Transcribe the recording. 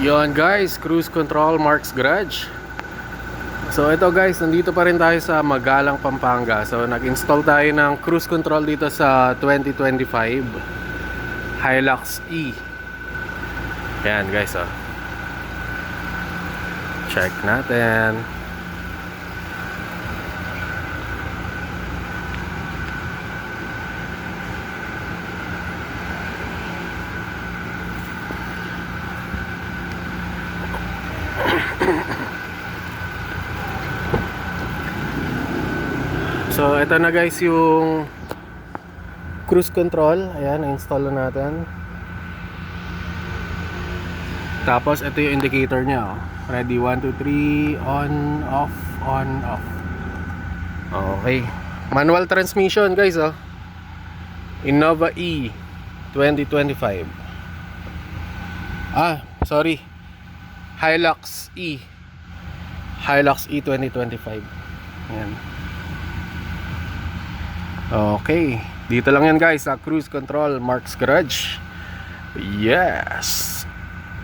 Yon guys, cruise control Mark's Garage. So ito guys, nandito pa rin tayo sa Magalang, Pampanga. So nag-install tayo ng cruise control dito sa 2025 Hilux E. Yan guys, oh. Check natin. So ito na guys yung cruise control. Ayan, na-install na natin. Tapos ito yung indicator nya, oh. Ready, 1, 2, 3. On, off, on, off. Okay. Manual transmission guys, oh. Innova E 2025. Sorry, Hilux E 2025. Ayan. Okay, dito lang yan guys sa cruise control Mark's Garage. Yes.